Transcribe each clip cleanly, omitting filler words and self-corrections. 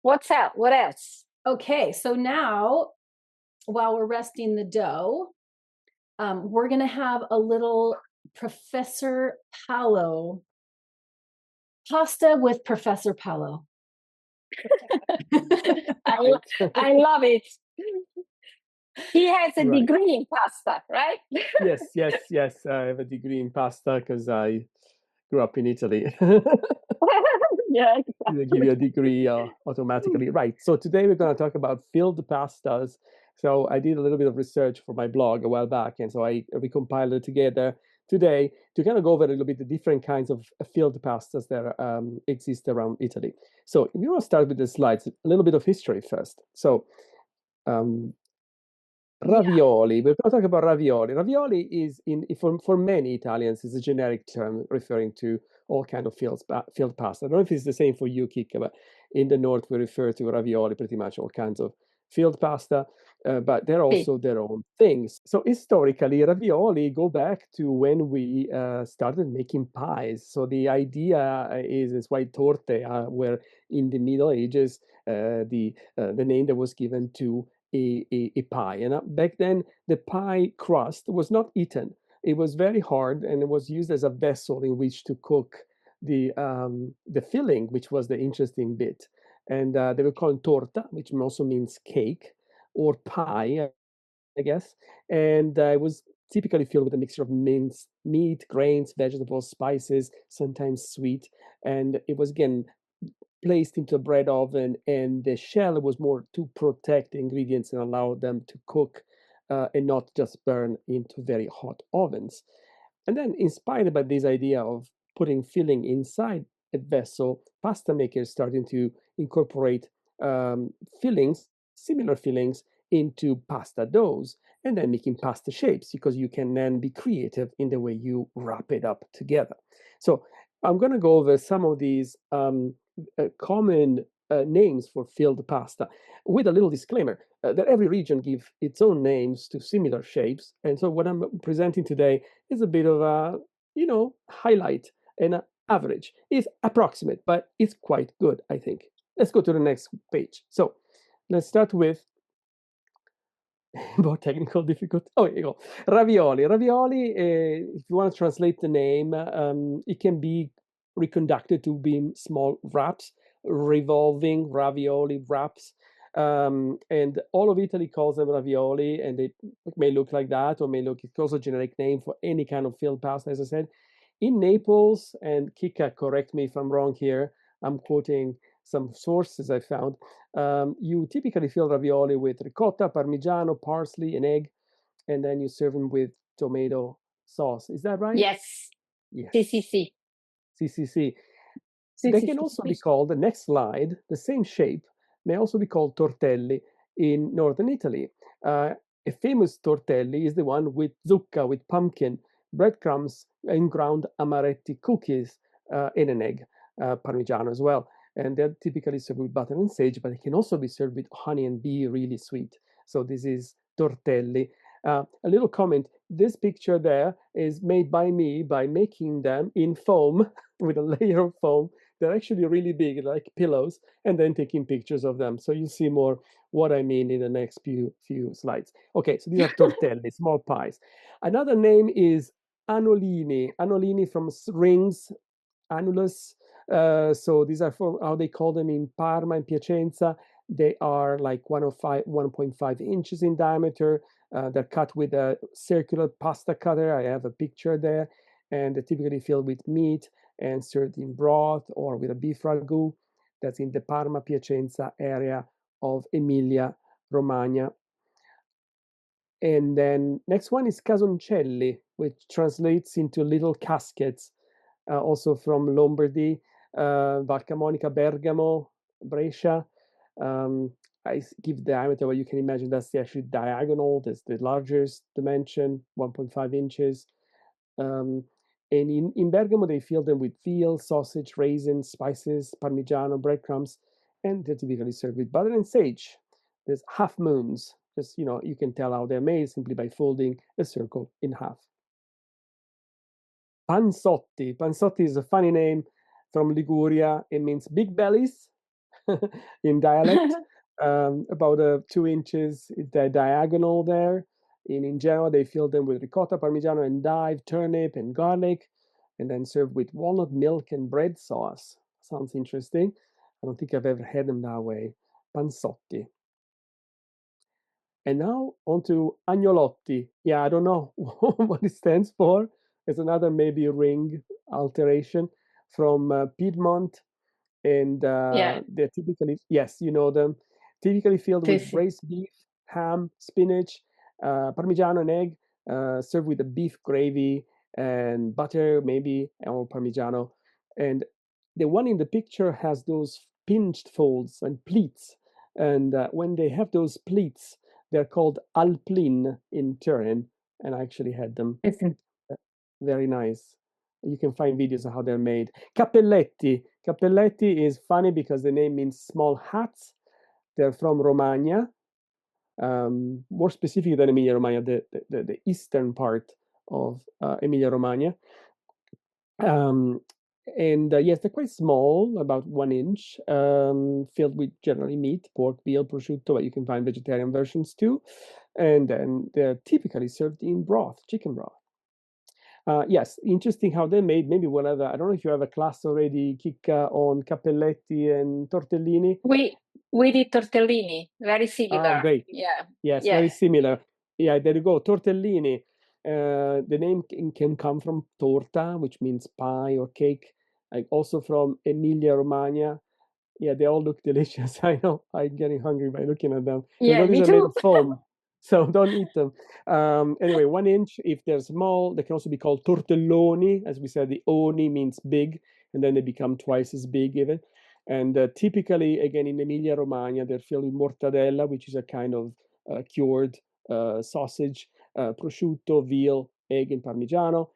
What's up? What else? Okay, so now while we're resting the dough, we're gonna have a little Professor Paolo pasta with Professor Paolo. I love it. He has a Right. degree in pasta, right? Yes. I have a degree in pasta because I grew up in Italy. Yeah, They give you a degree automatically. Right. So today we're going to talk about filled pastas. So I did a little bit of research for my blog a while back, and so I recompiled it together today to kind of go over a little bit the different kinds of filled pastas that exist around Italy. So if you want to start with the slides, a little bit of history first. So ravioli. We're going to talk about ravioli. Ravioli is for many Italians is a generic term referring to all kind of filled pasta. I don't know if it's the same for you, Chicca, but in the north we refer to ravioli pretty much all kinds of filled pasta, but they're also their own things. So historically, ravioli go back to when we started making pies. So the idea is why torte were in the Middle Ages the name that was given to a pie. And back then, the pie crust was not eaten. It was very hard, and it was used as a vessel in which to cook the filling, which was the interesting bit. And they were called torta, which also means cake or pie, I guess. And it was typically filled with a mixture of minced meat, grains, vegetables, spices, sometimes sweet. And it was again placed into a bread oven, and the shell was more to protect the ingredients and allow them to cook and not just burn into very hot ovens. And then, inspired by this idea of putting filling inside a vessel, pasta makers started to incorporate fillings, similar fillings, into pasta doughs, and then making pasta shapes because you can then be creative in the way you wrap it up together. So I'm going to go over some of these common names for filled pasta with a little disclaimer that every region gives its own names to similar shapes. And so what I'm presenting today is a bit of a, highlight and average. It's approximate, but it's quite good, I think. Let's go to the next page. So let's start with more technical difficult. Oh, here you go. Ravioli. Ravioli, if you want to translate the name, it can be reconducted to be small wraps, revolving ravioli wraps. And all of Italy calls them ravioli, and it may look like that, or may look, it's also a generic name for any kind of filled pasta, as I said. In Naples, and Chicca, correct me if I'm wrong here, I'm quoting some sources I found. You typically fill ravioli with ricotta, parmigiano, parsley, and egg, and then you serve them with tomato sauce. Is that right? Yes. Yes. Sì. They can also be called, the next slide, the same shape, may also be called tortelli in northern Italy. A famous tortelli is the one with zucca, with pumpkin, breadcrumbs, and ground amaretti cookies, and an egg, parmigiano as well. And they're typically served with butter and sage, but they can also be served with honey and be really sweet. So this is tortelli. A little comment, this picture there is made by me by making them in foam with a layer of foam. They're actually really big, like pillows, and then taking pictures of them. So you'll see more what I mean in the next few slides. Okay, so these are tortelli, small pies. Another name is Anolini. Anolini from rings, annulus. So these are from how they call them in Parma and Piacenza. They are like 1.5 inches in diameter. They're cut with a circular pasta cutter. I have a picture there. And they're typically filled with meat and served in broth or with a beef ragu. That's in the Parma Piacenza area of Emilia Romagna. And then next one is Casoncelli, which translates into little caskets, also from Lombardy, Val Camonica, Bergamo, Brescia. I give diameter, but you can imagine that's the actually diagonal. That's the largest dimension, 1.5 inches. And in Bergamo, they fill them with veal, sausage, raisins, spices, parmigiano, breadcrumbs, and they're typically served with butter and sage. There's half moons. Just, you can tell how they're made simply by folding a circle in half. Pansotti. Pansotti is a funny name from Liguria. It means big bellies. in dialect. About 2 inches is the diagonal there. In Genoa, they fill them with ricotta, parmigiano, endive, turnip, and garlic, and then serve with walnut milk and bread sauce. Sounds interesting. I don't think I've ever had them that way. Pansotti. And now on to Agnolotti. Yeah, I don't know what it stands for. It's another maybe ring alteration from Piedmont. And Yeah. they're typically, yes, you know them, typically filled with braised beef, ham, spinach, parmigiano and egg, served with a beef gravy and butter, maybe, or parmigiano. And the one in the picture has those pinched folds and pleats. And when they have those pleats, they're called alplin in Turin. And I actually had them. Very nice. You can find videos of how they're made. Cappelletti. Cappelletti is funny because the name means small hats. They're from Romagna, more specific than Emilia-Romagna, the eastern part of Emilia-Romagna. And yes, they're quite small, about 1 inch, filled with generally meat, pork, veal, prosciutto, but you can find vegetarian versions too. And then they're typically served in broth, chicken broth. Yes, interesting how they're made. Maybe we'll have I don't know if you have a class already, Chicca, on Cappelletti and Tortellini. We did tortellini, very similar. Great. Yeah. Yes, very similar. Yeah, there you go. Tortellini. The name can come from torta, which means pie or cake, like also from Emilia-Romagna. Yeah, they all look delicious. I know. I'm getting hungry by looking at them. Yeah, These me are made too. of foam, so don't eat them. Anyway, 1 inch. If they're small, they can also be called tortelloni. As we said, the oni means big, and then they become twice as big even. And typically, again, in Emilia-Romagna, they're filled with mortadella, which is a kind of cured sausage, prosciutto, veal, egg, and parmigiano.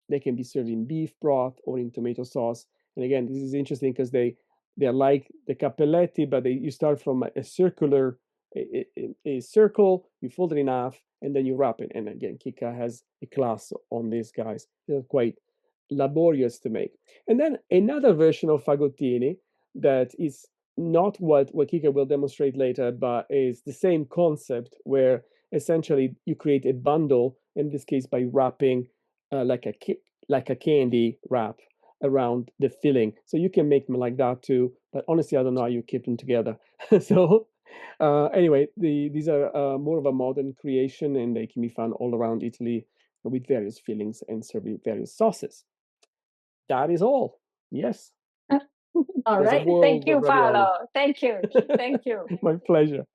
They can be served in beef broth or in tomato sauce. And again, this is interesting because they're like the cappelletti, but you start from a circular, a circle, you fold it in half, and then you wrap it. And again, Chicca has a class on these guys. They're quite laborious to make. And then another version of fagottini that is not what Chicca will demonstrate later, but is the same concept where essentially you create a bundle, in this case by wrapping like a candy wrap around the filling. So you can make them like that too, but honestly, I don't know how you keep them together. So anyway, these are more of a modern creation, and they can be found all around Italy with various fillings and served with various sauces. That is all. Yes. All There's a right. world Thank you, of ravioli. Paolo. Thank you. Thank you. My pleasure.